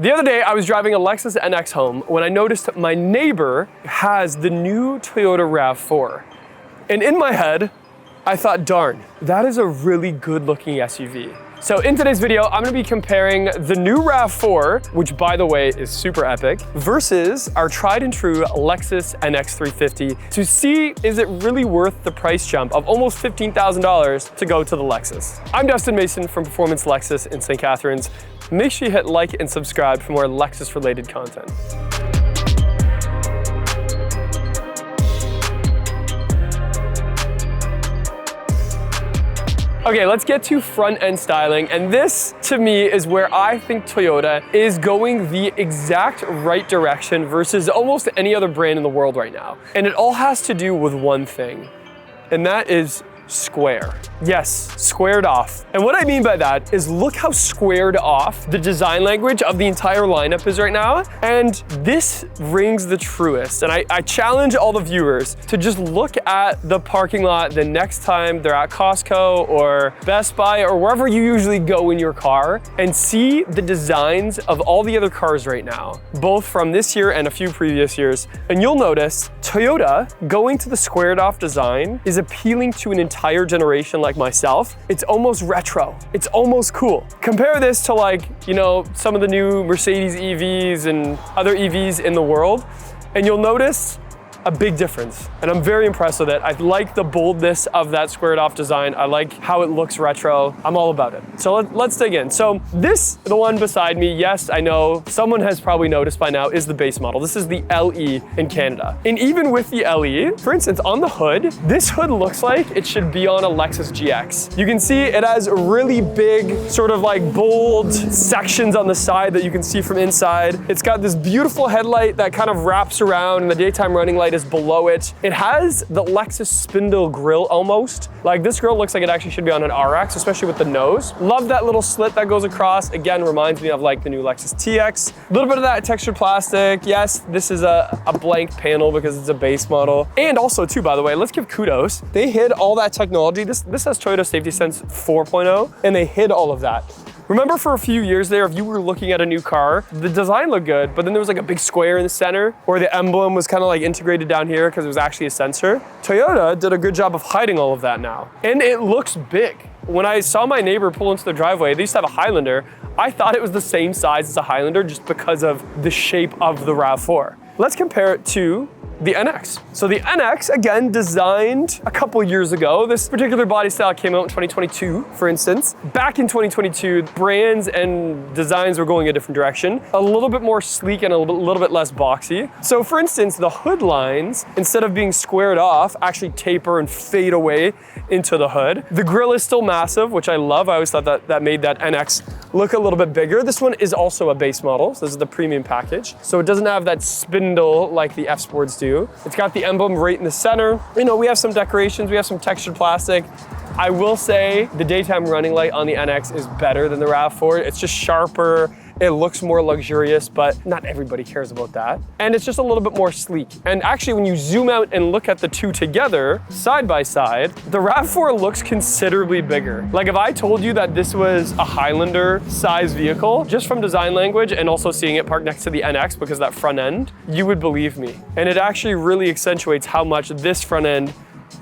The other day, I was driving a Lexus NX home when I noticed my neighbor has the new Toyota RAV4. And in my head, I thought, darn, that is a really good looking SUV. So in today's video, I'm gonna be comparing the new RAV4, which by the way is super epic, versus our tried and true Lexus NX 350 to see, is it really worth the price jump of almost $15,000 to go to the Lexus? I'm Dustin Mason from Performance Lexus in St. Catharines. Make sure you hit like and subscribe for more Lexus related content. Okay, let's get to front end styling. And this, to me, is where I think Toyota is going the exact right direction versus almost any other brand in the world right now. And it all has to do with one thing, and that is square. Yes, squared off. And what I mean by that is look how squared off the design language of the entire lineup is right now. And this rings the truest. And I challenge all the viewers to just look at the parking lot the next time they're at Costco or Best Buy or wherever you usually go in your car and see the designs of all the other cars right now, both from this year and a few previous years. And you'll notice Toyota going to the squared off design is appealing to an entire generation like myself. It's almost retro. It's almost cool. Compare this to, like, you know, some of the new Mercedes EVs and other EVs in the world, and you'll notice a big difference. And I'm very impressed with it. I like the boldness of that squared off design. I like how it looks retro. I'm all about it. So let's dig in. So this, the one beside me, yes, I know someone has probably noticed by now, is the base model. This is the LE in Canada. And even with the LE, for instance, on the hood, this hood looks like it should be on a Lexus GX. You can see it has really big, sort of like bold sections on the side that you can see from inside. It's got this beautiful headlight that kind of wraps around, and the daytime running light is below it. It has the Lexus spindle grille almost. Like, this grille looks like it actually should be on an RX, especially with the nose. Love that little slit that goes across. Again, reminds me of like the new Lexus TX. A little bit of that textured plastic. Yes, this is a blank panel because it's a base model. And also too, by the way, let's give kudos. They hid all that technology. This has Toyota Safety Sense 4.0, and they hid all of that. Remember for a few years there, if you were looking at a new car, the design looked good, but then there was like a big square in the center, or the emblem was kind of like integrated down here because it was actually a sensor. Toyota did a good job of hiding all of that now. And it looks big. When I saw my neighbor pull into the driveway, they used to have a Highlander. I thought it was the same size as a Highlander just because of the shape of the RAV4. Let's compare it to the NX. So the NX, again, designed a couple years ago. This particular body style came out in 2022, for instance. Back in 2022, brands and designs were going a different direction. A little bit more sleek and a little bit less boxy. So for instance, the hood lines, instead of being squared off, actually taper and fade away into the hood. The grille is still massive, which I love. I always thought that made that NX look a little bit bigger. This one is also a base model. So this is the premium package. So it doesn't have that spindle like the F Sports do. It's got the emblem right in the center. You know, we have some decorations, we have some textured plastic. I will say the daytime running light on the NX is better than the RAV4. It's just sharper. It looks more luxurious, but not everybody cares about that. And it's just a little bit more sleek. And actually, when you zoom out and look at the two together, side by side, the RAV4 looks considerably bigger. Like if I told you that this was a Highlander size vehicle, just from design language and also seeing it parked next to the NX because of that front end, you would believe me. And it actually really accentuates how much this front end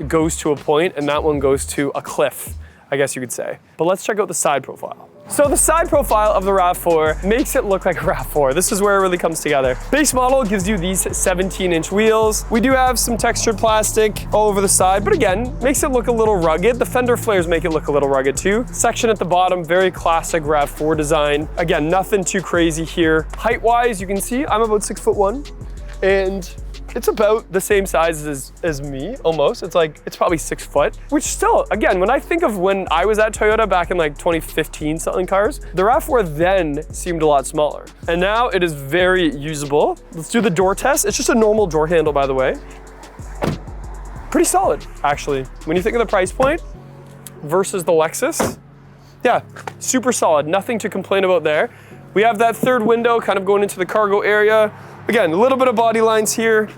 goes to a point and that one goes to a cliff, I guess you could say. But let's check out the side profile. So the side profile of the RAV4 makes it look like a RAV4. This is where it really comes together. Base model gives you these 17-inch wheels. We do have some textured plastic all over the side, but again, makes it look a little rugged. The fender flares make it look a little rugged too. Section at the bottom, very classic RAV4 design. Again, nothing too crazy here. Height-wise, you can see I'm about 6'1", and it's about the same size as me, almost. It's probably 6 foot, which still, again, when I think of when I was at Toyota back in like 2015 selling cars, the RAV4 then seemed a lot smaller. And now it is very usable. Let's do the door test. It's just a normal door handle, by the way. Pretty solid, actually. When you think of the price point versus the Lexus, yeah, super solid. Nothing to complain about there. We have that third window kind of going into the cargo area. Again, a little bit of body lines here.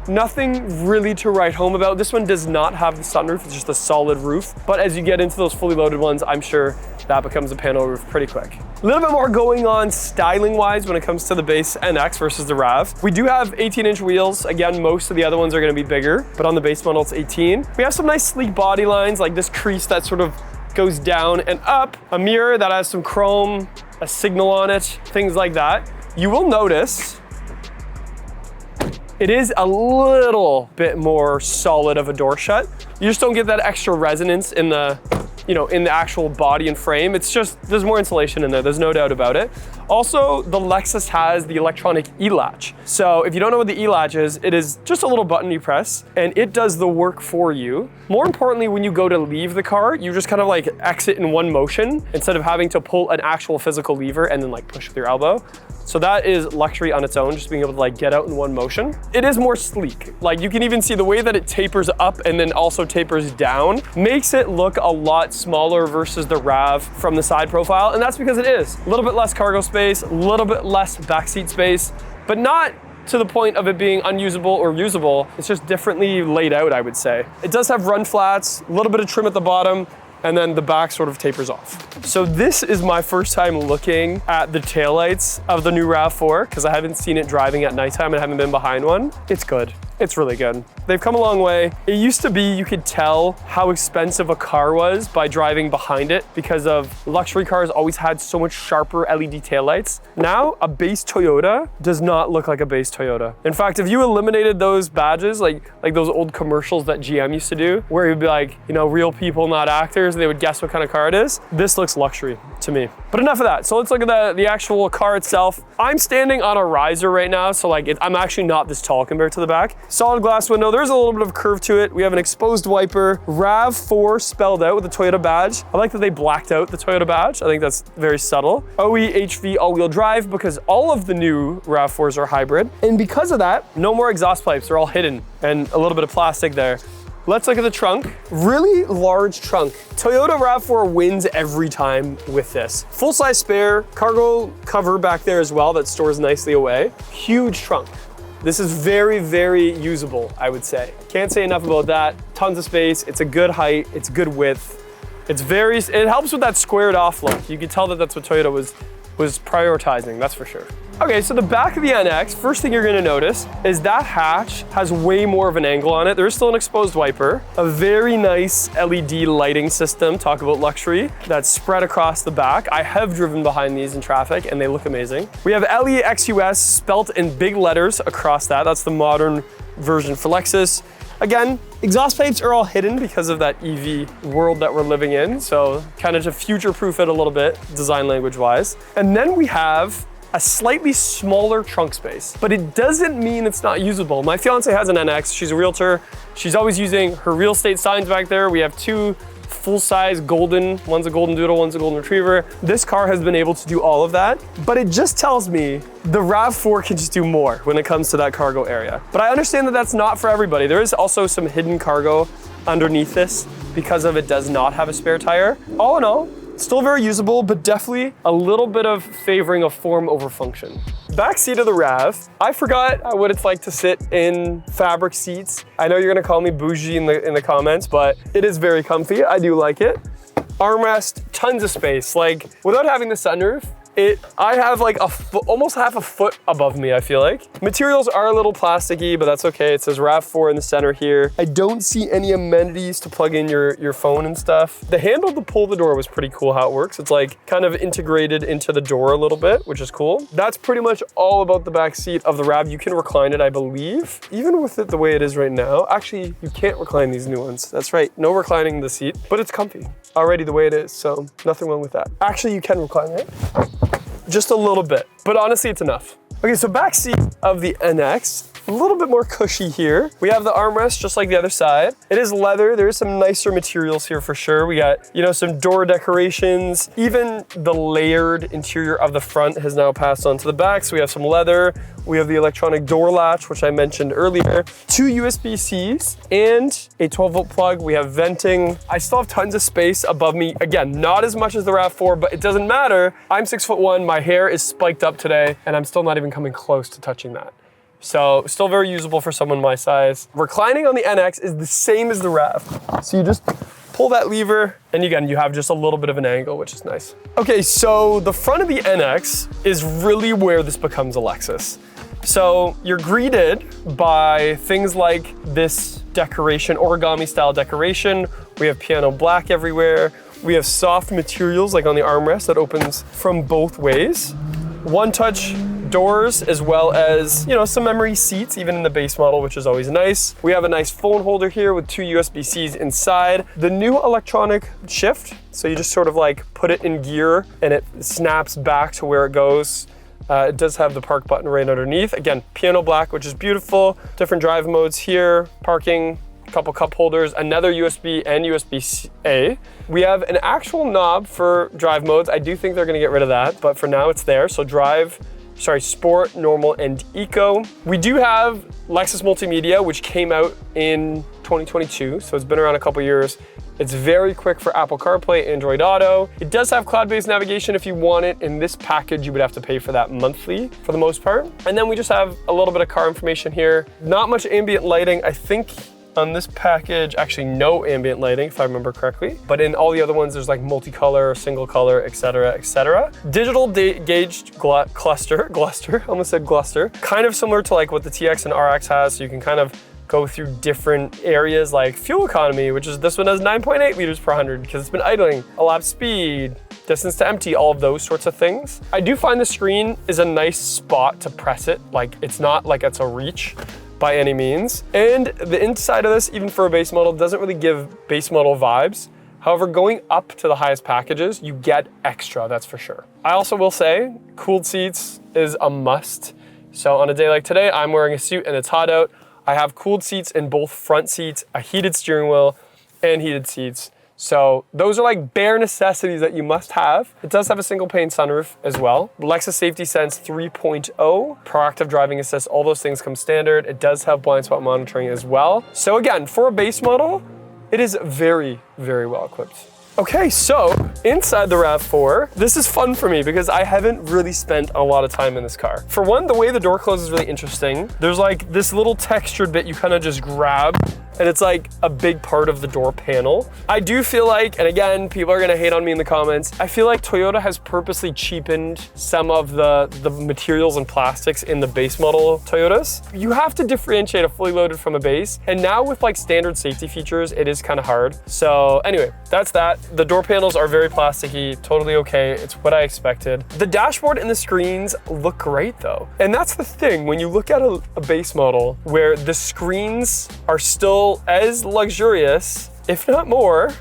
Nothing really to write home about. This one does not have the sunroof, it's just a solid roof. But as you get into those fully loaded ones, I'm sure that becomes a panel roof pretty quick. A little bit more going on styling wise when it comes to the base NX versus the RAV. We do have 18-inch wheels. Again, most of the other ones are gonna be bigger, but on the base model it's 18. We have some nice sleek body lines, like this crease that sort of goes down and up, a mirror that has some chrome, a signal on it, things like that. You will notice it is a little bit more solid of a door shut. You just don't get that extra resonance in the, in the actual body and frame. It's just, there's more insulation in there, there's no doubt about it. Also, the Lexus has the electronic e-latch. So if you don't know what the e-latch is, it is just a little button you press and it does the work for you. More importantly, when you go to leave the car, you just kind of like exit in one motion instead of having to pull an actual physical lever and then like push with your elbow. So that is luxury on its own, just being able to like get out in one motion. It is more sleek. Like you can even see the way that it tapers up and then also tapers down makes it look a lot smaller versus the RAV from the side profile. And that's because it is a little bit less cargo space, a little bit less backseat space, but not to the point of it being unusable or usable. It's just differently laid out, I would say. It does have run flats, a little bit of trim at the bottom, and then the back sort of tapers off. So this is my first time looking at the taillights of the new RAV4 because I haven't seen it driving at nighttime and haven't been behind one. It's good. It's really good. They've come a long way. It used to be you could tell how expensive a car was by driving behind it because of luxury cars always had so much sharper LED taillights. Now, a base Toyota does not look like a base Toyota. In fact, if you eliminated those badges, like those old commercials that GM used to do, where it would be like, real people, not actors, and they would guess what kind of car it is, this looks luxury to me. But enough of that. So let's look at the actual car itself. I'm standing on a riser right now, so I'm actually not this tall compared to the back. Solid glass window, there's a little bit of curve to it. We have an exposed wiper, RAV4 spelled out with the Toyota badge. I like that they blacked out the Toyota badge. I think that's very subtle. OE/HV all-wheel drive because all of the new RAV4s are hybrid. And because of that, no more exhaust pipes, they're all hidden and a little bit of plastic there. Let's look at the trunk. Really large trunk. Toyota RAV4 wins every time with this. Full-size spare, cargo cover back there as well that stores nicely away. Huge trunk. This is very, very usable, I would say. Can't say enough about that. Tons of space, it's a good height, it's good width. It helps with that squared off look. You can tell that that's what Toyota was prioritizing, that's for sure. Okay, so the back of the NX, first thing you're gonna notice is that hatch has way more of an angle on it. There's still an exposed wiper, a very nice LED lighting system, talk about luxury, that's spread across the back. I have driven behind these in traffic and they look amazing. We have LEXUS spelt in big letters across that. That's the modern version for Lexus. Again, exhaust pipes are all hidden because of that EV world that we're living in. So kind of to future-proof it a little bit, design language wise. And then we have a slightly smaller trunk space, but it doesn't mean it's not usable. My fiance has an NX, she's a realtor. She's always using her real estate signs back there. We have two full-size golden, one's a golden doodle, one's a golden retriever. This car has been able to do all of that, but it just tells me the RAV4 can just do more when it comes to that cargo area. But I understand that that's not for everybody. There is also some hidden cargo underneath this because of it does not have a spare tire. All in all, still very usable, but definitely a little bit of favoring of form over function. Back seat of the RAV, I forgot what it's like to sit in fabric seats. I know you're gonna call me bougie in the comments, but it is very comfy. I do like it. Armrest, tons of space. Like without having the sunroof, I have like almost half a foot above me, I feel like. Materials are a little plasticky, but that's okay. It says RAV4 in the center here. I don't see any amenities to plug in your phone and stuff. The handle to pull the door was pretty cool how it works. It's like kind of integrated into the door a little bit, which is cool. That's pretty much all about the back seat of the RAV. You can recline it, I believe. Even with it the way it is right now, actually, you can't recline these new ones. That's right, no reclining the seat, but it's comfy already the way it is, so nothing wrong with that. Actually, you can recline it. Just a little bit, but honestly, it's enough. Okay, so back seat of the NX, a little bit more cushy here. We have the armrest just like the other side. It is leather. There's some nicer materials here for sure. We got, some door decorations. Even the layered interior of the front has now passed on to the back. So we have some leather. We have the electronic door latch, which I mentioned earlier. 2 USB-Cs and a 12-volt plug. We have venting. I still have tons of space above me. Again, not as much as the RAV4, but it doesn't matter. I'm 6'1". My hair is spiked up today, and I'm still not even coming close to touching that. So still very usable for someone my size. Reclining on the NX is the same as the RAV. So you just pull that lever, and again, you have just a little bit of an angle, which is nice. Okay, so the front of the NX is really where this becomes a Lexus. So you're greeted by things like this decoration, origami style decoration. We have piano black everywhere. We have soft materials like on the armrest that opens from both ways. One-touch doors, as well as, you know, some memory seats, even in the base model, which is always nice. We have a nice phone holder here with 2 USB-Cs inside. The new electronic shift, so you just sort of like put it in gear and it snaps back to where it goes. It does have the park button right underneath. Again, piano black, which is beautiful. Different drive modes here, parking, a couple cup holders, another USB and USB-A. We have an actual knob for drive modes. I do think they're gonna get rid of that, but for now it's there. So sport, normal, and eco. We do have Lexus Multimedia, which came out in 2022, so it's been around a couple years. It's very quick for Apple CarPlay, Android Auto. It does have cloud-based navigation if you want it. In this package, you would have to pay for that monthly for the most part. And then we just have a little bit of car information here. Not much ambient lighting. I think on this package, actually no ambient lighting, if I remember correctly. But in all the other ones, there's like multicolor, single color, etc., etc. Digital gauged cluster, almost said gluster. Kind of similar to like what the TX and RX has, so you can kind of go through different areas like fuel economy, which is this one has 9.8 liters per 100 because it's been idling, elapsed speed, distance to empty, all of those sorts of things. I do find the screen is a nice spot to press it. Like it's not like it's a reach by any means. And the inside of this, even for a base model, doesn't really give base model vibes. However, going up to the highest packages, you get extra, that's for sure. I also will say, cooled seats is a must. So on a day like today, I'm wearing a suit and it's hot out. I have cooled seats in both front seats, a heated steering wheel, and heated seats. So those are like bare necessities that you must have. It does have a single pane sunroof as well. Lexus Safety Sense 3.0, proactive driving assist, all those things come standard. It does have blind spot monitoring as well. So again, for a base model, it is very, very well equipped. Okay, so inside the RAV4, this is fun for me because I haven't really spent a lot of time in this car. For one, the way the door closes is really interesting. There's like this little textured bit you kind of just grab, and it's like a big part of the door panel. I do feel like, and again, people are gonna hate on me in the comments, I feel like Toyota has purposely cheapened some of the materials and plastics in the base model Toyotas. You have to differentiate a fully loaded from a base, and now with like standard safety features, it is kind of hard. So anyway, that's that. The door panels are very plasticky, totally okay. It's what I expected. The dashboard and the screens look great though. And that's the thing, when you look at a base model where the screens are still as luxurious, if not more,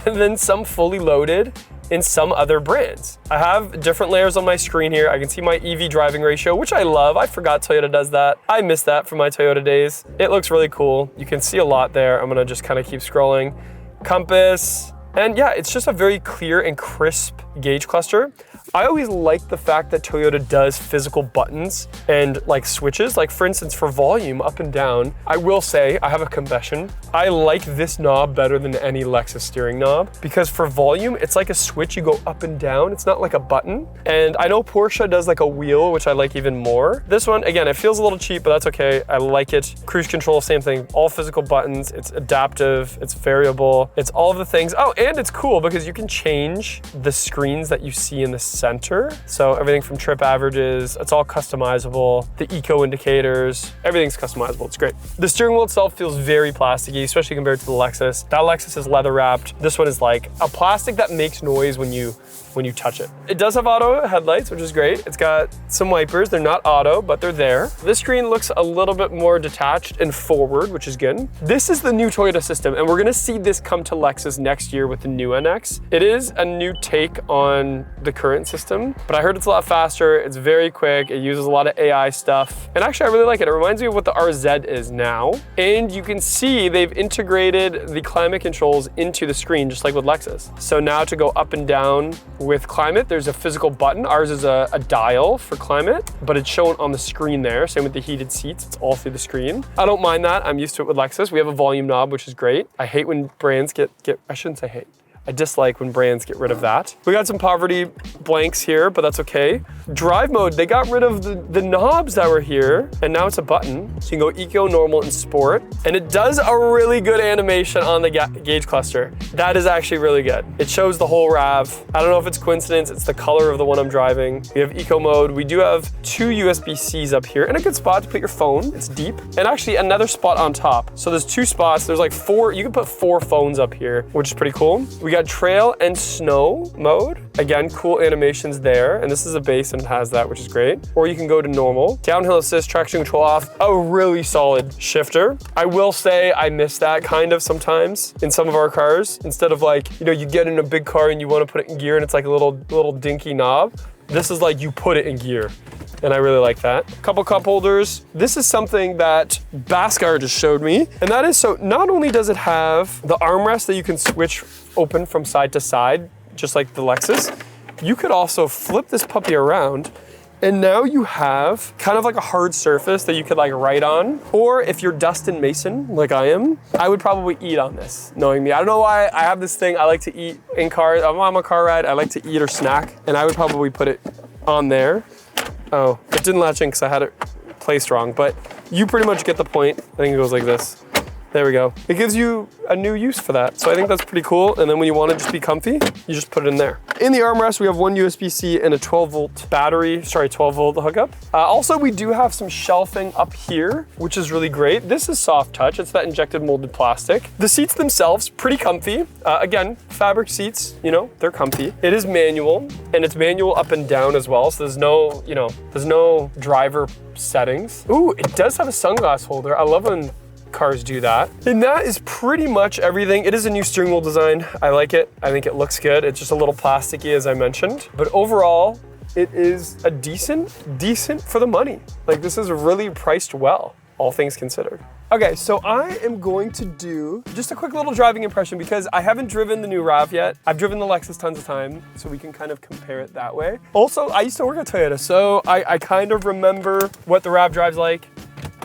than some fully loaded in some other brands. I have different layers on my screen here. I can see my EV driving ratio, which I love. I forgot Toyota does that. I miss that from my Toyota days. It looks really cool. You can see a lot there. I'm gonna just kind of keep scrolling. Compass, and yeah, it's just a very clear and crisp gauge cluster. I always like the fact that Toyota does physical buttons and like switches. Like for instance, for volume up and down, I will say, I have a confession. I like this knob better than any Lexus steering knob because for volume, it's like a switch, you go up and down. It's not like a button. And I know Porsche does like a wheel, which I like even more. This one, again, it feels a little cheap, but that's okay. I like it. Cruise control, same thing. All physical buttons. It's adaptive, it's variable. It's all of the things. Oh, and it's cool because you can change the screens that you see in the center. So everything from trip averages, it's all customizable. The eco indicators, everything's customizable. It's great. The steering wheel itself feels very plasticky, especially compared to the Lexus. That Lexus is leather wrapped. This one is like a plastic that makes noise when you touch it. It does have auto headlights, which is great. It's got some wipers. They're not auto, but they're there. This screen looks a little bit more detached and forward, which is good. This is the new Toyota system, and we're gonna see this come to Lexus next year with the new NX. It is a new take on the current system, but I heard it's a lot faster. It's very quick. It uses a lot of AI stuff. And actually, I really like it. It reminds me of what the RZ is now. And you can see they've integrated the climate controls into the screen, just like with Lexus. So now to go up and down with climate, there's a physical button. Ours is a dial for climate, but it's shown on the screen there. Same with the heated seats, it's all through the screen. I don't mind that, I'm used to it with Lexus. We have a volume knob, which is great. I hate when brands I shouldn't say hate. I dislike when brands get rid of that. We got some poverty blanks here, but that's okay. Drive mode, they got rid of the knobs that were here, and now it's a button. So you can go eco, normal, and sport. And it does a really good animation on the gauge cluster. That is actually really good. It shows the whole RAV. I don't know if it's coincidence, it's the color of the one I'm driving. We have eco mode. We do have 2 USB-Cs up here and a good spot to put your phone. It's deep. And actually another spot on top. So there's 2 spots. There's like 4, you can put 4 phones up here, which is pretty cool. We got trail and snow mode. Again, cool animations there. And this is a base and it has that, which is great. Or you can go to normal. Downhill assist, traction control off. A really solid shifter. I will say I miss that kind of sometimes in some of our cars. Instead of like, you know, you get in a big car and you want to put it in gear and it's like a little dinky knob. This is like you put it in gear. And I really like that. Couple cup holders. This is something that Bhaskar just showed me. And that is, so not only does it have the armrest that you can switch open from side to side, just like the Lexus, you could also flip this puppy around and now you have kind of like a hard surface that you could like write on. Or if you're Dustin Mason, like I am, I would probably eat on this, knowing me. I don't know why I have this thing. I like to eat in cars. I'm on a car ride. I like to eat or snack. And I would probably put it on there. Oh, it didn't latch in because I had it placed wrong, but you pretty much get the point. I think it goes like this. There we go. It gives you a new use for that. So I think that's pretty cool. And then when you want to just be comfy, you just put it in there. In the armrest, we have 1 USB-C and a 12-volt battery, 12-volt hookup. Also, we do have some shelving up here, which is really great. This is soft touch. It's that injected molded plastic. The seats themselves, pretty comfy. Again, fabric seats, you know, they're comfy. It is manual, and it's manual up and down as well. So there's no, you know, there's no driver settings. Ooh, it does have a sunglass holder. I love when cars do that. And that is pretty much everything. It is a new steering wheel design. I like it. I think it looks good. It's just a little plasticky, as I mentioned. But overall, it is a decent for the money. Like, this is really priced well, all things considered. Okay, so I am going to do just a quick little driving impression because I haven't driven the new RAV yet. I've driven the Lexus tons of time, so we can kind of compare it that way. Also, I used to work at Toyota, so I kind of remember what the RAV drives like.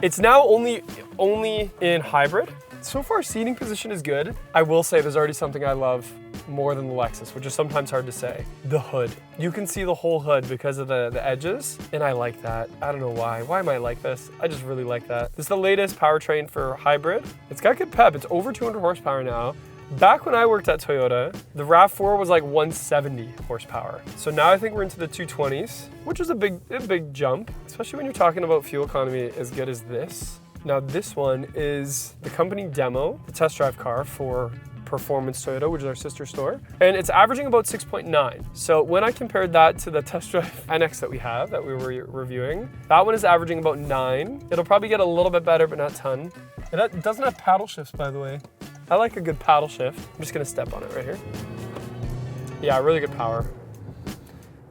It's now only in hybrid. So far, seating position is good. I will say there's already something I love more than the Lexus, which is sometimes hard to say. The hood. You can see the whole hood because of the edges, and I like that. I don't know why. Why am I like this? I just really like that. This is the latest powertrain for hybrid. It's got good pep. It's over 200 horsepower now. Back when I worked at Toyota, the RAV4 was like 170 horsepower. So now I think we're into the 220s, which is a big jump, especially when you're talking about fuel economy as good as this. Now this one is the company demo, the test drive car for Performance Toyota, which is our sister store, and it's averaging about 6.9. So when I compared that to the test drive NX that we have, that we were reviewing, that one is averaging about 9. It'll probably get a little bit better, but not a ton. It doesn't have paddle shifts, by the way. I like a good paddle shift. I'm just gonna step on it right here. Yeah, really good power.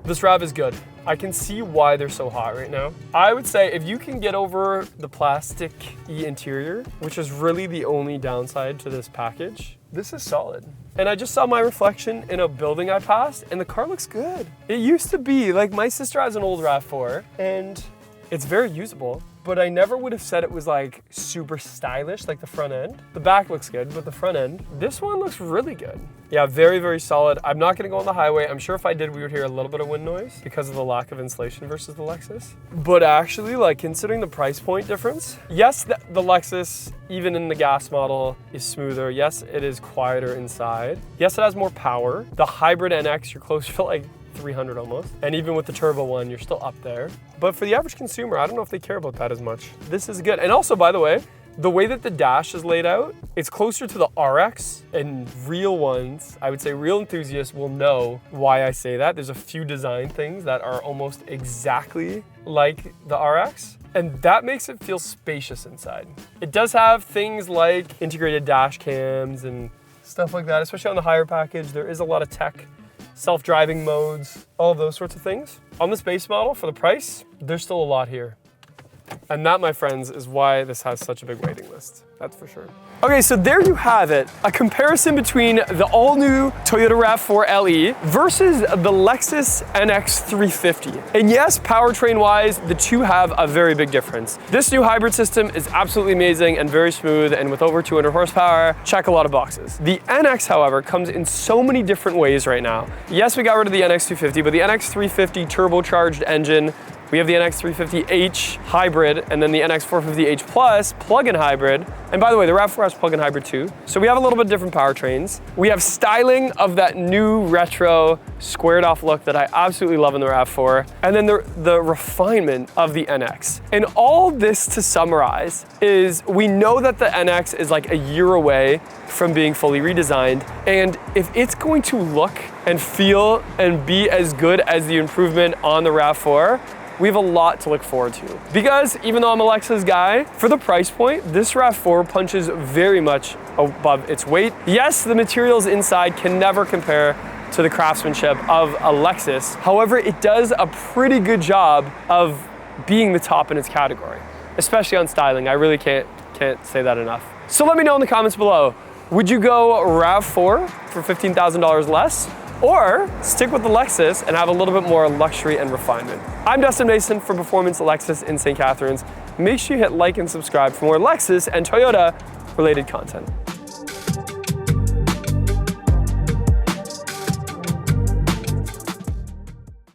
This RAV is good. I can see why they're so hot right now. I would say if you can get over the plastic-y interior, which is really the only downside to this package, this is solid. And I just saw my reflection in a building I passed, and the car looks good. It used to be, like, my sister has an old RAV4, and it's very usable, but I never would have said it was like super stylish, like the front end. The back looks good, but the front end, this one looks really good. Yeah, very, very solid. I'm not gonna go on the highway. I'm sure if I did, we would hear a little bit of wind noise because of the lack of insulation versus the Lexus. But actually, like, considering the price point difference, yes, the Lexus, even in the gas model, is smoother. Yes, it is quieter inside. Yes, it has more power. The hybrid NX, you're closer to like 300 almost. And even with the turbo one, you're still up there. But for the average consumer, I don't know if they care about that as much. This is good. And also, by the way, the way that the dash is laid out, it's closer to the RX, and real ones, I would say real enthusiasts will know why I say that. There's a few design things that are almost exactly like the RX, and that makes it feel spacious inside. It does have things like integrated dash cams and stuff like that, especially on the higher package. There is a lot of tech, self-driving modes, all of those sorts of things. On this base model, for the price, there's still a lot here. And that, my friends, is why this has such a big waiting list. That's for sure. Okay, so there you have it. A comparison between the all-new Toyota RAV4 LE versus the Lexus NX 350. And yes, powertrain-wise, the two have a very big difference. This new hybrid system is absolutely amazing and very smooth, and with over 200 horsepower, check a lot of boxes. The NX, however, comes in so many different ways right now. Yes, we got rid of the NX 250, but the NX 350 turbocharged engine. We have the NX 350H hybrid, and then the NX 450H Plus plug-in hybrid. And by the way, the RAV4 has plug-in hybrid too. So we have a little bit different powertrains. We have styling of that new retro squared off look that I absolutely love in the RAV4. And then the refinement of the NX. And all this to summarize is we know that the NX is like a year away from being fully redesigned. And if it's going to look and feel and be as good as the improvement on the RAV4, we have a lot to look forward to. Because even though I'm a Lexus guy, for the price point, this RAV4 punches very much above its weight. Yes, the materials inside can never compare to the craftsmanship of a Lexus. However, it does a pretty good job of being the top in its category, especially on styling. I really can't say that enough. So let me know in the comments below, would you go RAV4 for $15,000 less? Or stick with the Lexus and have a little bit more luxury and refinement. I'm Dustin Mason from Performance Lexus in St. Catharines. Make sure you hit like and subscribe for more Lexus and Toyota related content.